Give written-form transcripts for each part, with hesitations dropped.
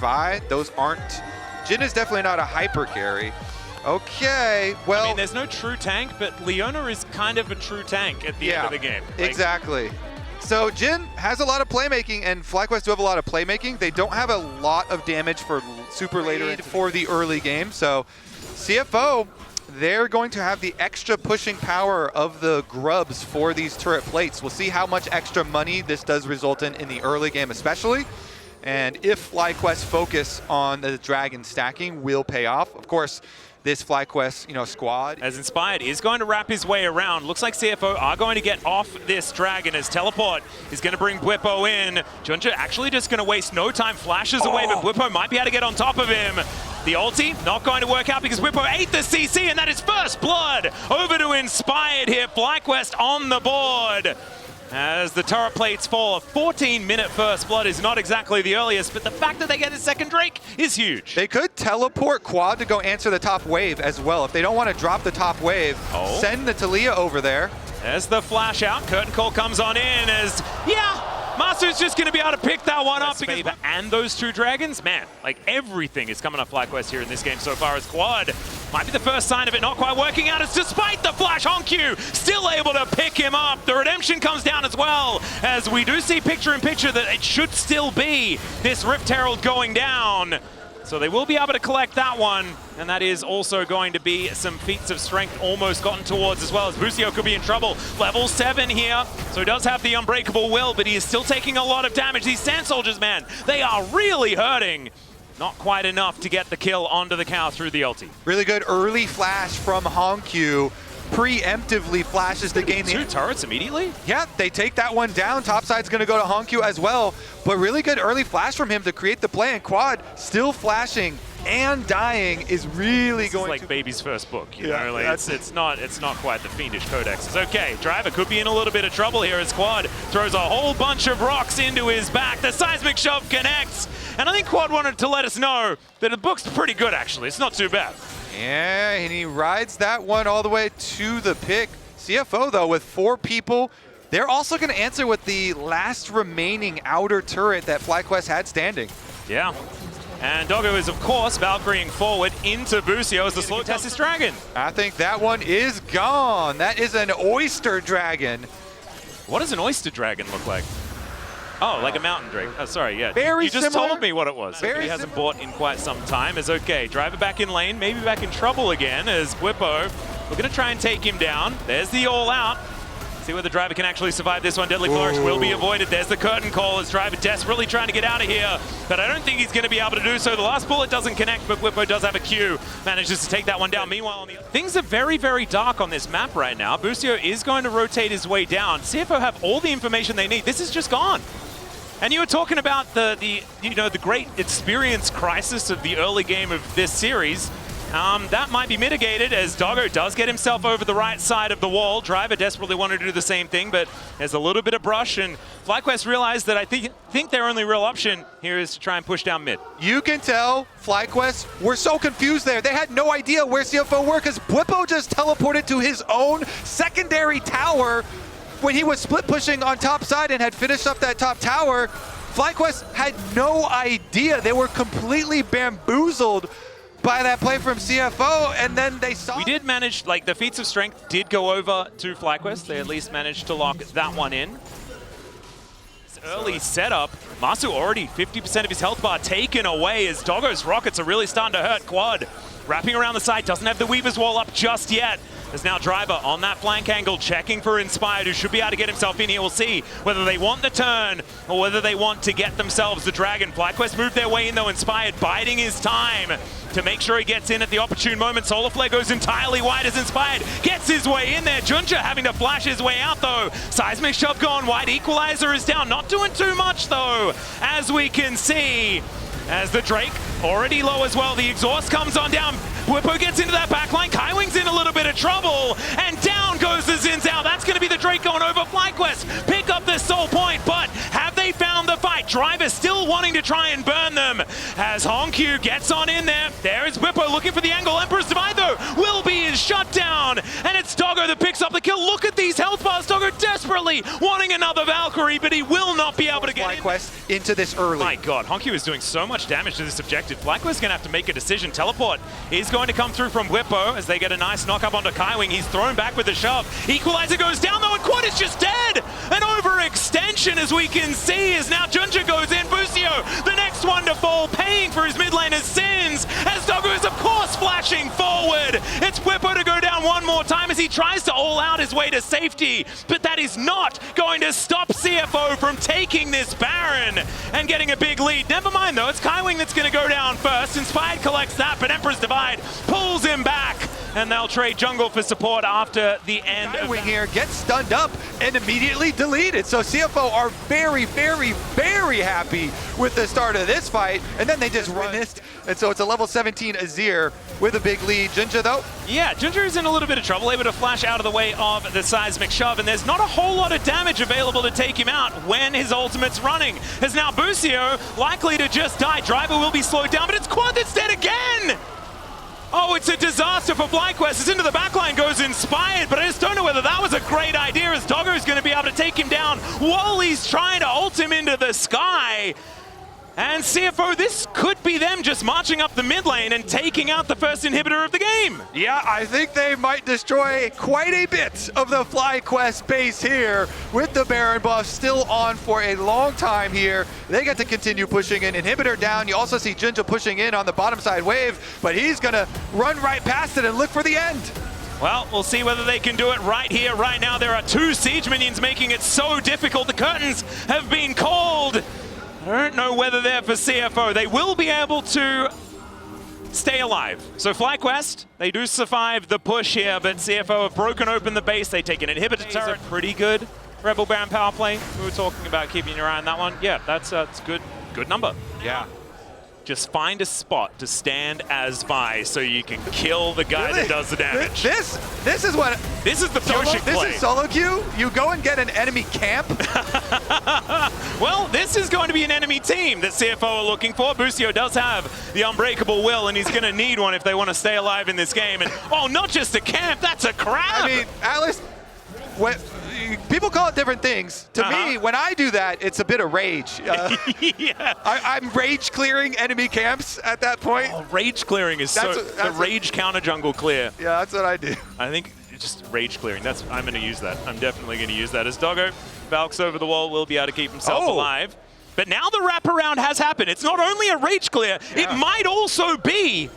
provide. Those aren't... Jhin is definitely not a hyper carry. Okay, well... I mean, there's no true tank, but Leona is kind of a true tank at the end of the game. Like, exactly. So Jhin has a lot of playmaking, and FlyQuest do have a lot of playmaking. They don't have a lot of damage for super later for the early game. So CFO, they're going to have the extra pushing power of the grubs for these turret plates. We'll see how much extra money this does result in the early game especially. And if FlyQuest focus on the dragon stacking will pay off. Of course, this FlyQuest, squad. As Inspired is going to wrap his way around. Looks like CFO are going to get off this dragon as Teleport is going to bring Bwipo in. Junja actually just going to waste no time, flashes away, but Bwipo might be able to get on top of him. The ulti not going to work out because Bwipo ate the CC, and that is first blood. Over to Inspired here. FlyQuest on the board. As the turret plates fall, a 14-minute first blood is not exactly the earliest, but the fact that they get a second Drake is huge. They could teleport Quad to go answer the top wave as well. If they don't want to drop the top wave, send the Taliyah over there. There's the flash out. Curtain call comes on in as, Master's just going to be able to pick that one up. And those two dragons, man, like everything is coming up FlyQuest here in this game so far as Quad might be the first sign of it not quite working out. As despite the flash, Honku still able to pick him up. The redemption comes down as well, as we do see picture-in-picture that it should still be this Rift Herald going down. So they will be able to collect that one, and that is also going to be some feats of strength almost gotten towards as well, as Busio could be in trouble. Level 7 here, so he does have the Unbreakable Will, but he is still taking a lot of damage. These Sand Soldiers, man, they are really hurting. Not quite enough to get the kill onto the cow through the ulti. Really good early flash from Honku. Preemptively flashes to gain the... Two turrets immediately? Yeah, they take that one down. Topside's going to go to Honku as well. But really good early flash from him to create the play. And Quad still flashing and dying is really going like to... baby's first book, you know? Like it's not quite the fiendish codex. It's okay. Driver could be in a little bit of trouble here as Quad throws a whole bunch of rocks into his back. The seismic shove connects. And I think Quad wanted to let us know that the book's pretty good, actually. It's not too bad. Yeah, and he rides that one all the way to the pick. CFO, though, with 4 people, they're also going to answer with the last remaining outer turret that FlyQuest had standing. Yeah. And Doggo is, of course, Valkyrieing forward into Busio as the slow test his dragon. I think that one is gone. That is an Oyster Dragon. What does an Oyster Dragon look like? Oh, like a mountain drake. Oh, sorry, yeah. Very you just similar. told me what it was. He hasn't bought in quite some time. Is okay. Driver back in lane, maybe back in trouble again as Bwipo. We're going to try and take him down. There's the all out. See whether Driver can actually survive this one. Deadly Flourish will be avoided. There's the curtain call as Driver desperately trying to get out of here. But I don't think he's going to be able to do so. The last bullet doesn't connect, but Bwipo does have a Q. Manages to take that one down. Meanwhile, things are very, very dark on this map right now. Busio is going to rotate his way down. CFO have all the information they need. This is just gone. And you were talking about the great experience crisis of the early game of this series. That might be mitigated as Doggo does get himself over the right side of the wall. Driver desperately wanted to do the same thing, but there's a little bit of brush, and FlyQuest realized that I think their only real option here is to try and push down mid. You can tell FlyQuest were so confused there. They had no idea where CFO were because Bwipo just teleported to his own secondary tower when he was split pushing on top side and had finished up that top tower. FlyQuest had no idea. They were completely bamboozled by that play from CFO, and then they saw... We did manage, like, the feats of strength did go over to FlyQuest. They at least managed to lock that one in. This early setup, Masu already 50% of his health bar taken away as Doggo's rockets are really starting to hurt Quad. Wrapping around the side, doesn't have the Weaver's Wall up just yet. There's now Driver on that flank angle, checking for Inspired, who should be able to get himself in here. We'll see whether they want the turn or whether they want to get themselves the Dragon. FlyQuest moved their way in, though. Inspired biding his time to make sure he gets in at the opportune moment. Solar Flare goes entirely wide as Inspired gets his way in there. Junja having to flash his way out, though. Seismic Shove gone wide. Equalizer is down. Not doing too much, though, as we can see. As the Drake already low as well. The exhaust comes on down. Bwipo gets into that backline. Kaiwing's in a little bit of trouble. And down goes the Xin Zhao. That's going to be the Drake going over FlyQuest. Pick up this soul point, but have they found the fight? Driver still wanting to try and burn them. As Honku gets on in there. There is Bwipo looking for the angle. Emperor's Divide, though, will be his shutdown. And it's Doggo Doggo that picks up the kill. Look at these health bars. Doggo desperately wanting another Valkyrie, but he will not be able to get FlyQuest into this early. My God, Honky is doing so much damage to this objective. FlyQuest is going to have to make a decision. Teleport is going to come through from Whippo as they get a nice knock up onto Kaiwing. He's thrown back with the shove. Equalizer goes down though, and Quad is just dead. An overextension, as we can see, as now Junja goes in. Busio, the next one to fall, paying for his mid laner's sins, as Doggo is of course flashing forward. It's Whippo to go down one more time as he tries to all out his way to safety, but that is not going to stop CFO from taking this Baron and getting a big lead. Never mind though, it's Kaiwing that's going to go down first. Inspired collects that, but Emperor's Divide pulls him back, and they'll trade jungle for support after the end. Kaiwing here gets stunned up and immediately deleted. So CFO are very, very, very happy with the start of this fight, and then they just missed. And so it's a level 17 Azir with a big lead. Junja though? Yeah, Junja is in a little bit of trouble, able to flash out of the way of the seismic shove, and there's not a whole lot of damage available to take him out when his ultimate's running. As now Busio likely to just die. Driver will be slowed down, but it's Quad that's dead again! Oh, it's a disaster for FlyQuest. It's into the backline, goes Inspired, but I just don't know whether that was a great idea, as Doggo's going to be able to take him down while he's trying to ult him into the sky. And CFO, this could be them just marching up the mid lane and taking out the first inhibitor of the game. Yeah, I think they might destroy quite a bit of the FlyQuest base here with the Baron buff still on for a long time here. They get to continue pushing in. Inhibitor down. You also see Junja pushing in on the bottom side wave, but he's going to run right past it and look for the end. Well, we'll see whether they can do it right here, right now. There are 2 siege minions making it so difficult. The curtains have been called. I don't know whether they're for CFO. They will be able to stay alive. So FlyQuest, they do survive the push here, but CFO have broken open the base. They take an inhibitor turret. A pretty good Rebel Baron power play. We were talking about keeping your eye on that one. Yeah, that's good number. Yeah. Just find a spot to stand as Vi so you can kill the guy that does the damage. This is the pushing play. This is solo queue. You go and get an enemy camp. Well, this is going to be an enemy team that CFO are looking for. Busio does have the unbreakable will, and he's going to need one if they want to stay alive in this game. And oh, not just a camp, that's a crab. I mean, Alice, people call it different things. To me, when I do that, it's a bit of rage. Yeah. I'm rage clearing enemy camps at that point. Oh, rage clearing is the rage counter jungle clear. Yeah, that's what I do. I think just rage clearing. I'm going to use that. I'm definitely going to use that. As Doggo Valks over the wall, will be able to keep himself alive. But now the wraparound has happened. It's not only a rage clear, it might also be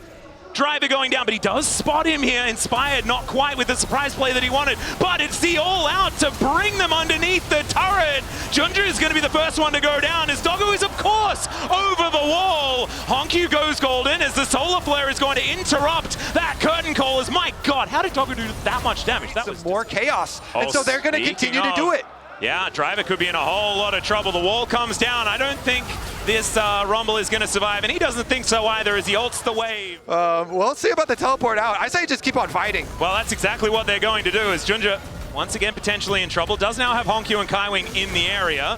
Driver going down, but he does spot him here. Inspired, not quite with the surprise play that he wanted, but it's the all-out to bring them underneath the turret. Junja is going to be the first one to go down, as Doggo is, of course, over the wall. Honku goes golden as the solar flare is going to interrupt that curtain call. As, my God, how did Doggo do that much damage? That was more chaos, and so they're going to continue to do it. Yeah, Driver could be in a whole lot of trouble. The wall comes down. I don't think this Rumble is going to survive, and he doesn't think so either as he ults the wave. Well, let's see about the teleport out. I say just keep on fighting. Well, that's exactly what they're going to do, as Junja, once again, potentially in trouble. Does now have Honku and Kaiwing in the area.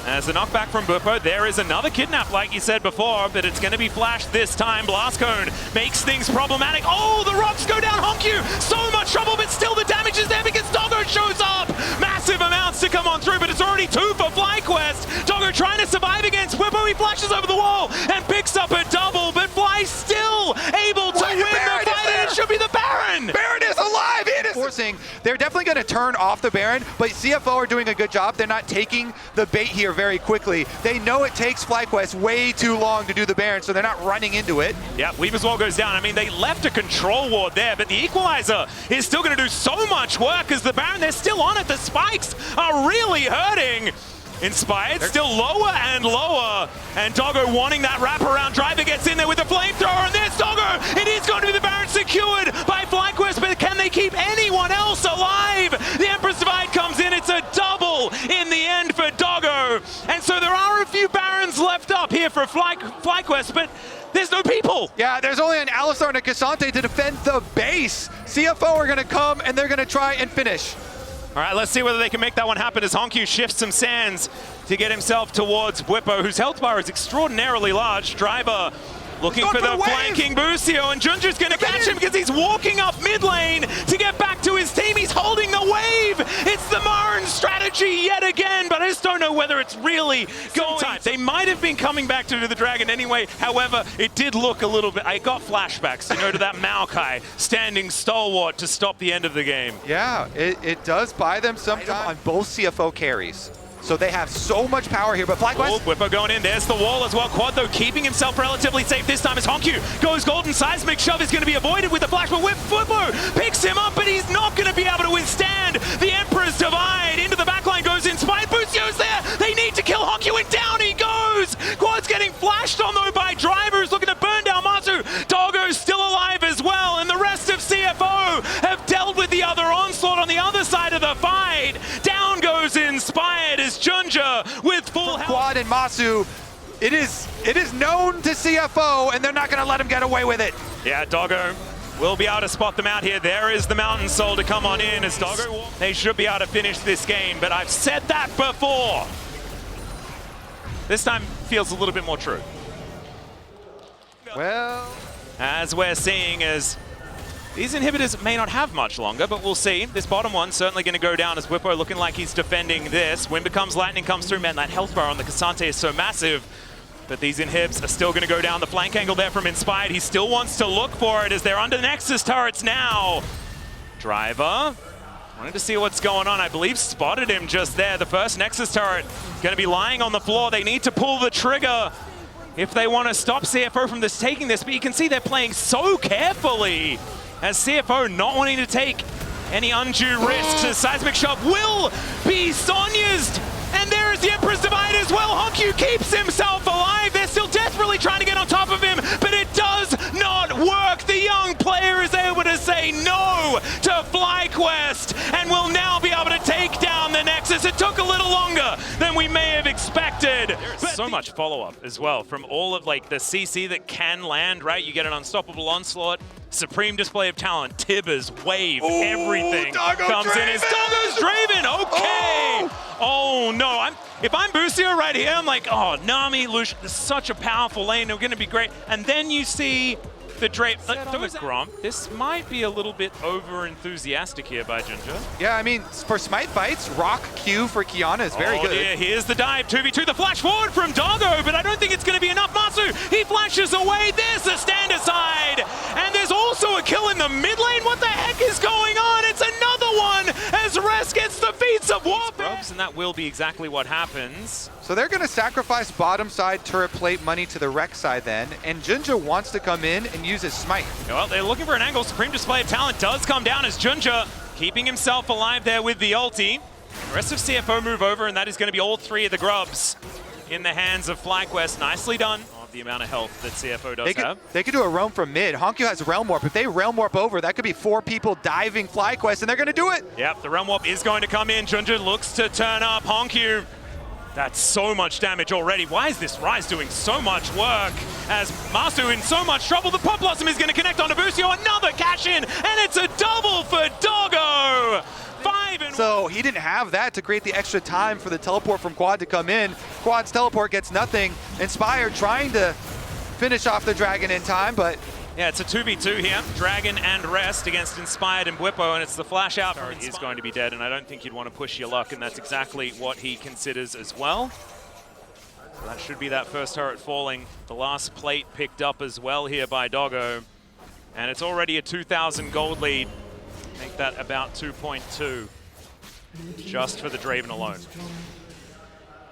As the knockback from Buppo, there is another kidnap, like you said before, but it's going to be flashed this time. Blast Cone makes things problematic. Oh, the rocks go down. Honku, so much trouble, but still the damage is there because Doggo shows up. Massive amounts to come on through, but it's already 2 for FlyQuest. Doggo trying to survive against Buppo. He flashes over the wall and picks up a double, but Fly still able to win the fight, and it should be the Baron. Baron is alive. It is forcing. They're definitely going to turn off the Baron, but CFO are doing a good job. They're not taking the bait here very quickly. They know it takes FlyQuest way too long to do the Baron, so they're not running into it. Yeah, Weaver's Wall goes down. I mean, they left a control ward there, but the Equalizer is still going to do so much work as the Baron, they're still on it. The spikes are really hurting. Inspired, still lower and lower, and Doggo wanting that wraparound. Driver gets in there with the flamethrower, and there's Doggo. It is going to be the Baron secured by FlyQuest, but can they keep anyone else alive? The Emperor's Divide comes in. It's a double in the end for Doggo, and so there are a few Barons left up here for FlyQuest, but there's no people. Yeah, there's only an Alistar and a Cassante to defend the base. CFO are going to come, and they're going to try and finish. All right, let's see whether they can make that one happen as Honku shifts some sands to get himself towards Whippo, whose health bar is extraordinarily large. Driver Looking for the flanking Busio, and Junju's going to catch him because he's walking up mid lane to get back to his team. He's holding the wave. It's the Marin strategy yet again, but I just don't know whether it's really going. They might have been coming back to do the Dragon anyway. However, it did look a little bit, I got flashbacks, to that Maokai standing stalwart to stop the end of the game. Yeah, it does buy them some time on both CFO carries. So they have so much power here, but FlyQuest... Whippo going in, there's the wall as well. Quad, though, keeping himself relatively safe this time as Honkyu goes golden. Seismic shove is going to be avoided with the flash, but Whippo picks him up, but he's not going to be able to withstand the Emperor's Divide. Into the backline goes Inspired. Busio's there. They need to kill Honkyu, and down he goes. Quad's getting flashed on, though, by drivers looking to burn down Masu. Doggo's still alive as well, and the rest of CFO have dealt with the other onslaught on the other side of the fight. Down goes Inspired as Junja with full health. Quad and Masu, it is known to CFO, and they're not going to let him get away with it. Yeah, Doggo will be able to spot them out here. There is the Mountain Soul to come on in as Doggo. They should be able to finish this game, but I've said that before. This time feels a little bit more true. Well, as we're seeing as these inhibitors may not have much longer, but we'll see. This bottom one's certainly going to go down as Whippo looking like he's defending this. Wind becomes lightning, comes through. Man, that health bar on the Cassante is so massive. But these inhibs are still going to go down. The flank angle there from Inspired. He still wants to look for it as they're under Nexus turrets now. Driver wanted to see what's going on. I believe spotted him just there. The first Nexus turret going to be lying on the floor. They need to pull the trigger if they want to stop CFO from taking this. But you can see they're playing so carefully as CFO not wanting to take any undue risks as Seismic Shove will be Sonya's. And there is the Emperor's Divide as well. Honkyu keeps himself alive. They're still desperately trying to get on top of him, but it does not work. The young player is able to say no to FlyQuest and will now be able to take down the Nexus. It took a little longer than we may have expected. There's so much follow-up as well from all of the CC that can land, right? You get an unstoppable onslaught. Supreme display of talent, Tibbers, Wave, everything comes in as Doggo's Draven. Okay. Oh no, if I'm Busio right here, I'm like, oh, Nami, Lush, this is such a powerful lane, they're gonna be great. And then you see the Gromp. This might be a little bit over-enthusiastic here by Junja. Yeah, I mean, for Smite Fights, Rock Q for Kiana is very good. Yeah, here's the dive, 2v2, the flash forward from Doggo, but I don't think it's gonna be enough. Masu, he flashes away, there's a stand aside, and there's also a kill in the mid lane. What the heck is going on? It's another one as Rest gets the feats of warfare. And that will be exactly what happens. So they're going to sacrifice bottom side turret plate money to the wreck side then, and Junja wants to come in and use his smite. Well, they're looking for an angle. Supreme display of talent does come down as Junja keeping himself alive there with the ulti. The rest of CFO move over, and that is going to be all three of the grubs in the hands of FlyQuest. Nicely done. The amount of health that CFO does have. They could do a roam from mid. Honkyu has Realm Warp. If they Realm Warp over, that could be 4 people diving FlyQuest, and they're going to do it. Yep, the Realm Warp is going to come in. Junja looks to turn up. Honkyu, that's so much damage already. Why is this Ryze doing so much work? As Masu in so much trouble, the Pop Blossom is going to connect onto Busio. Another cash in, and it's a double for Doggo. So he didn't have that to create the extra time for the teleport from Quad to come in. Quad's teleport gets nothing. Inspired trying to finish off the Dragon in time, but... Yeah, it's a 2v2 here. Dragon and Rest against Inspired and Whippo, and it's the flash out. He's going to be dead, and I don't think you'd want to push your luck, and that's exactly what he considers as well. So that should be that first turret falling. The last plate picked up as well here by Doggo, and it's already a 2,000 gold lead. Make that about 2.2 just for the Draven alone.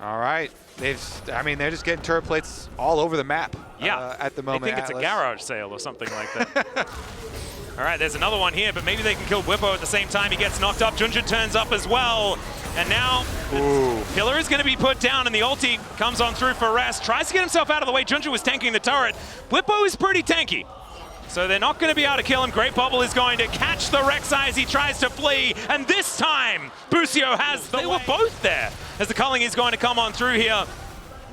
All right. They're just getting turret plates all over the map at the moment. I think it's a garage sale or something like that. All right, there's another one here, but maybe they can kill Whippo at the same time. He gets knocked up. Junja turns up as well. And now Killer is going to be put down, and the ulti comes on through for Rest. Tries to get himself out of the way. Junja was tanking the turret. Whippo is pretty tanky, so they're not going to be able to kill him. Great Bubble is going to catch the Rek'Sai as he tries to flee, and this time Busio has the They were both there as the culling is going to come on through here.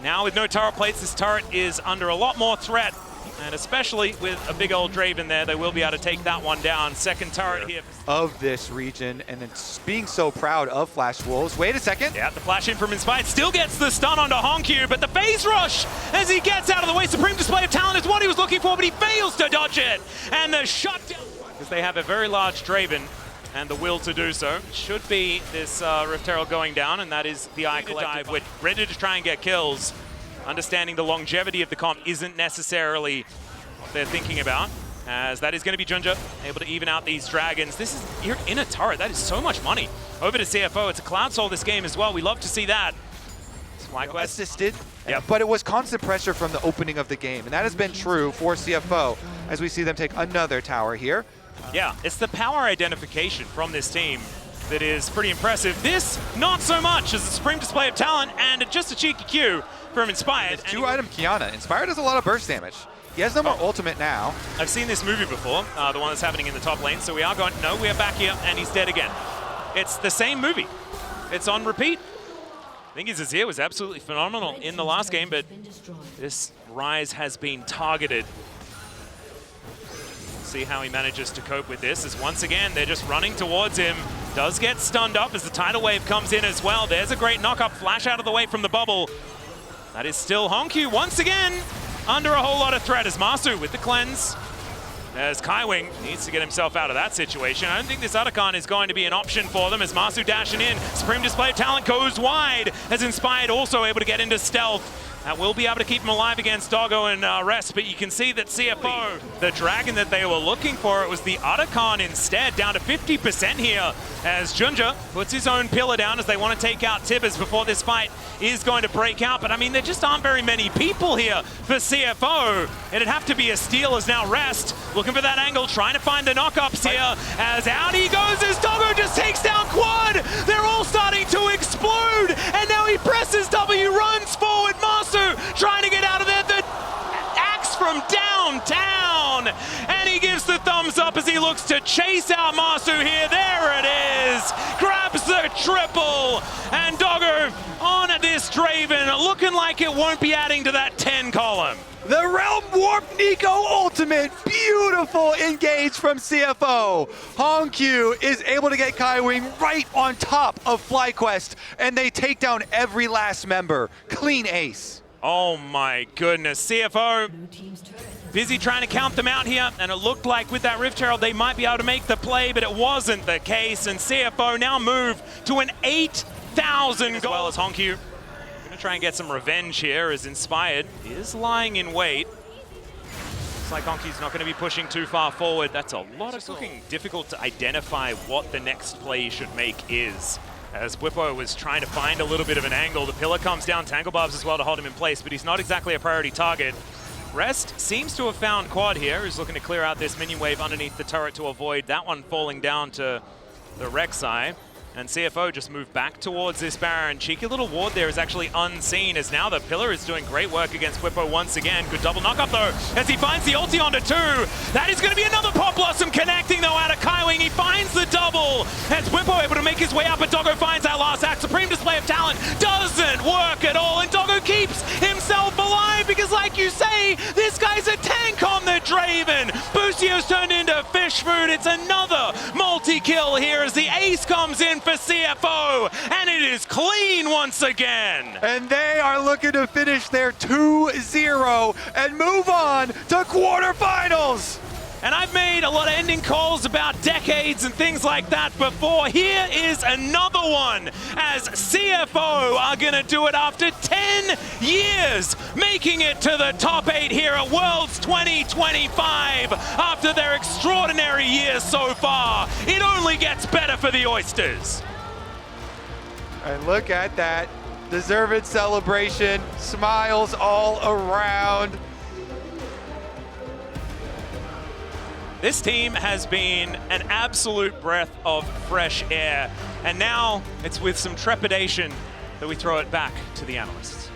Now with no turret plates, this turret is under a lot more threat And especially with a big old Draven there, they will be able to take that one down. Second turret here. Of this region, and it's being so proud of Flash Wolves. Wait a second. Yeah, the flash in from Inspired still gets the stun onto Honkyu, but the phase rush as he gets out of the way. Supreme display of talent is what he was looking for, but he fails to dodge it. And the shutdown, because they have a very large Draven and the will to do so. Should be this Rift Herald going down, and that is the Eye Collective. We're ready to try and get kills. Understanding the longevity of the comp isn't necessarily what they're thinking about, as that is going to be Junja, able to even out these dragons. You're in a turret. That is so much money. Over to CFO. It's a Cloud Soul this game as well. We love to see that. FlyQuest Assisted, but it was constant pressure from the opening of the game, and that has been true for CFO as we see them take another tower here. Yeah, it's the power identification from this team that is pretty impressive. This, not so much, as a supreme display of talent and just a cheeky Q from Inspired. Two-item Kiana. Inspired does a lot of burst damage. He has no more ultimate now. I've seen this movie before, the one that's happening in the top lane, so we are going, no, we are back here, and he's dead again. It's the same movie. It's on repeat. I think his Azir was absolutely phenomenal in the last game, but this Ryze has been targeted. See how he manages to cope with this, as once again, they're just running towards him. Does get stunned up as the tidal wave comes in as well. There's a great knock-up, flash out of the way from the bubble. That is still Honkyu once again under a whole lot of threat as Masu with the cleanse. As Kaiwing needs to get himself out of that situation. I don't think this Otacon is going to be an option for them as Masu dashing in. Supreme display of talent goes wide as Inspired also able to get into stealth. That will be able to keep him alive against Doggo and Rest, but you can see that CFO, the dragon that they were looking for, it was the Otacon instead, down to 50% here as Junja puts his own pillar down as they want to take out Tibbers before this fight is going to break out. But I mean, there just aren't very many people here for CFO. It'd have to be a steal as now Rest looking for that angle, trying to find the knockups here as out he goes as Doggo just takes down Quad. They're all starting to explode and now he presses W, runs forward. Masu trying to get out of there. The axe from downtown. And he gives the thumbs up as he looks to chase out Masu here. There it is. Grabs the triple. And Doggo on this Draven looking like it won't be adding to that 10 column. The Realm Warp Nico ultimate. Beautiful engage from CFO. Honkyu is able to get Kaiwing right on top of FlyQuest, and they take down every last member. Clean ace. Oh my goodness. CFO busy trying to count them out here, and it looked like with that Rift Herald they might be able to make the play, but it wasn't the case, and CFO now move to an 8,000 goal. As well as Honkyu. Gonna try and get some revenge here as Inspired is lying in wait. Looks like Honky's not going to be pushing too far forward. That's a lot of looking difficult to identify what the next play you should make is. As Whippo was trying to find a little bit of an angle, the pillar comes down, Tangle Barbs as well to hold him in place, but he's not exactly a priority target. Rest seems to have found Quad here, who's looking to clear out this minion wave underneath the turret to avoid that one falling down to the Rek'Sai. And CFO just moved back towards this Baron. Cheeky little ward there is actually unseen, as now the pillar is doing great work against Whippo once again. Good double knockup though, as he finds the ulti onto 2. That is going to be another Pop Blossom connecting though out of Kaiwing. He finds the double, as Whippo able to make his way up, but Doggo finds that last act. Supreme display of talent doesn't work at all, and Doggo keeps himself alive because, like you say, this guy's a tank on the Draven. Bussio's turned into fish food. It's another multi-kill here as the ace comes in for CFO, and it is clean once again. And they are looking to finish their 2-0 and move on to quarterfinals. And I've made a lot of ending calls about decades and things like that before. Here is another one, as CFO are gonna do it after 10 years, making it to the top 8 here at Worlds 2025 after their extraordinary years so far. It only gets better for the Oysters. And look at that deserved celebration, smiles all around. This team has been an absolute breath of fresh air, and now it's with some trepidation that we throw it back to the analysts.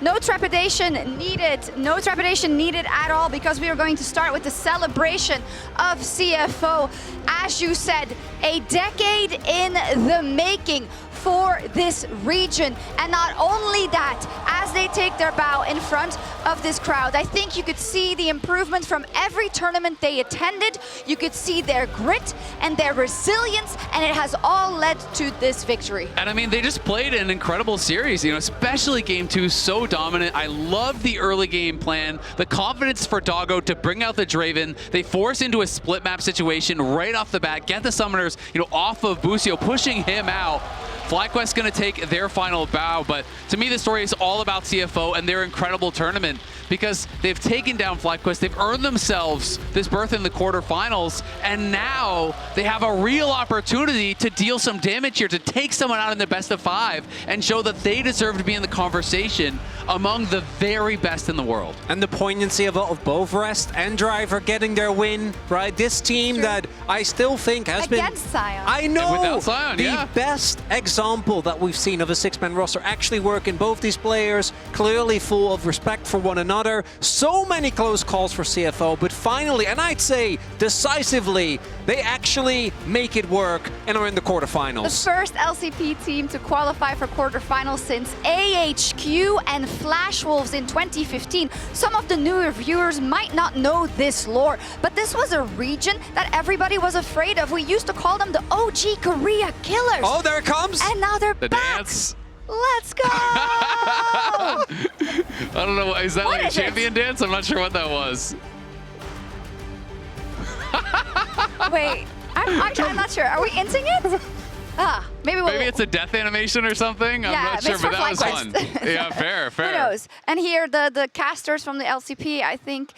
No trepidation needed at all, because we are going to start with the celebration of CFO. As you said, a decade in the making. for this region. And not only that, as they take their bow in front of this crowd, I think you could see the improvement from every tournament they attended. You could see their grit and their resilience, and it has all led to this victory. And I mean, they just played an incredible series, especially game 2, so dominant. I love the early game plan, the confidence for Doggo to bring out the Draven. They force into a split map situation right off the bat, get the summoners, off of Busio, pushing him out. FlyQuest going to take their final bow, but to me the story is all about CFO and their incredible tournament, because they've taken down FlyQuest, they've earned themselves this berth in the quarterfinals, and now they have a real opportunity to deal some damage here, to take someone out in the best of 5 and show that they deserve to be in the conversation among the very best in the world. And the poignancy of both Rest and Driver getting their win, right? This team that I still think has been... Against Sion. I know! Without Sion, the best example that we've seen of a 6-man roster actually working. Both these players clearly full of respect for one another. So many close calls for CFO, but finally, and I'd say decisively, they actually make it work and are in the quarterfinals. The first LCP team to qualify for quarterfinals since AHQ and Flash Wolves in 2015. Some of the newer viewers might not know this lore, but this was a region that everybody was afraid of. We used to call them the OG Korea Killers. Oh, there it comes! And now they're The back. dance. Let's go! I don't know, is that What like a is it? champion dance? I'm not sure what that was. Wait, I'm not sure. Are we inting it? Maybe it's a death animation or something. I'm Yeah, not sure, it's but for that was fun. FlyQuest. Yeah, fair. Who knows? And here, the casters from the LCP, I think,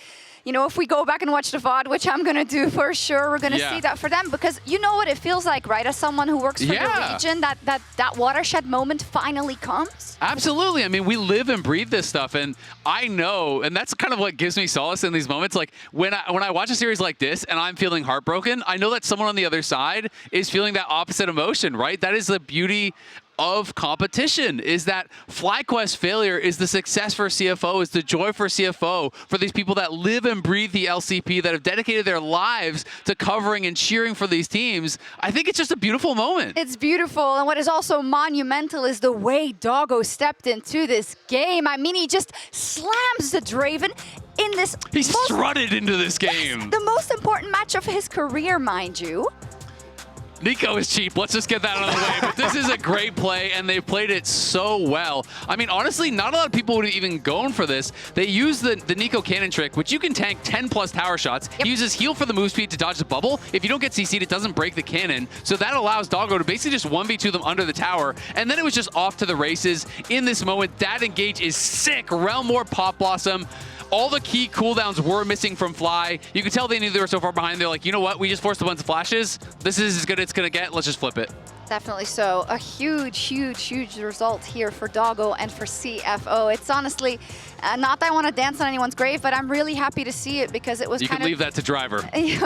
if we go back and watch the VOD, which I'm going to do for sure, we're going to see that for them. Because you know what it feels like, right? As someone who works for the region, that watershed moment finally comes. Absolutely. I mean, we live and breathe this stuff. And I know, and that's kind of what gives me solace in these moments. Like, when I watch a series like this and I'm feeling heartbroken, I know that someone on the other side is feeling that opposite emotion, right? That is the beauty of competition, is that FlyQuest failure is the success for CFO, is the joy for CFO, for these people that live and breathe the LCP, that have dedicated their lives to covering and cheering for these teams. I think it's just a beautiful moment. It's beautiful, and what is also monumental is the way Doggo stepped into this game. I mean, he just slams the Draven in this... He strutted into this game. The most important match of his career, mind you. Nico is cheap. Let's just get that out of the way. But this is a great play, and they played it so well. I mean, honestly, not a lot of people would have even gone for this. They use the Nico cannon trick, which you can tank 10+ tower shots. He uses heal for the move speed to dodge the bubble. If you don't get CC'd, it doesn't break the cannon. So that allows Doggo to basically just 1v2 them under the tower. And then it was just off to the races. In this moment, that engage is sick. Realm War, Pop Blossom. All the key cooldowns were missing from Fly. You could tell they knew they were so far behind. They're like, you know what? We just forced a bunch of flashes. This is as good as it's going to get. Let's just flip it. Definitely so. A huge, huge, huge result here for Doggo and for CFO. It's honestly, not that I want to dance on anyone's grave, but I'm really happy to see it because it was You kind can of... leave that to Driver. He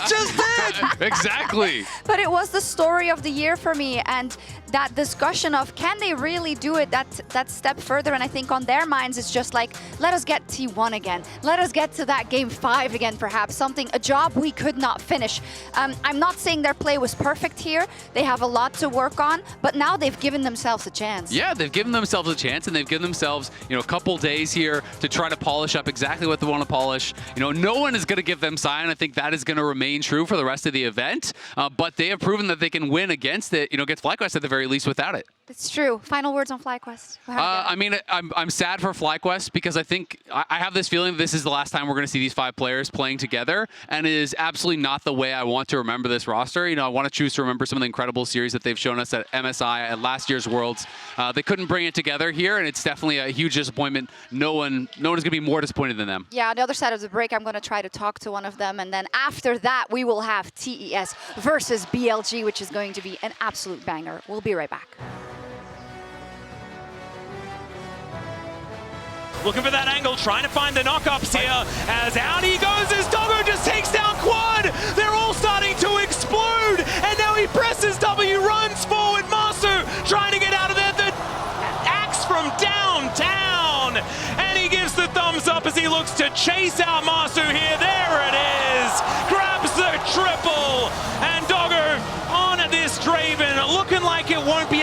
just did! Exactly. But it was the story of the year for me, and that discussion of can they really do it that step further, and I think on their minds it's just like, let us get T1 again. Let us get to that game 5 again, perhaps. A job we could not finish. I'm not saying their play was perfect here. They have a lot to work on, but now they've given themselves a chance. Yeah, they've given themselves a chance, and they've given themselves, a couple days here to try to polish up exactly what they want to polish. No one is going to give them Sion. I think that is going to remain true for the rest of the event, but they have proven that they can win against it, against FlyQuest at the very least without it. It's true. Final words on FlyQuest. I mean, I'm sad for FlyQuest because I think I have this feeling this is the last time we're going to see these 5 players playing together, and it is absolutely not the way I want to remember this roster. I want to choose to remember some of the incredible series that they've shown us at MSI, at last year's Worlds. They couldn't bring it together here, and it's definitely a huge disappointment. No one is going to be more disappointed than them. Yeah, on the other side of the break, I'm going to try to talk to one of them, and then after that, we will have TES versus BLG, which is going to be an absolute banger. We'll be right back. Looking for that angle, trying to find the knockups here. As out he goes as Doggo just takes down Quad. They're all starting to explode. And now he presses W, runs forward. Masu trying to get out of there. The axe from downtown. And he gives the thumbs up as he looks to chase out Masu here. There it is. Grabs the triple. And Doggo on this Draven looking like it won't be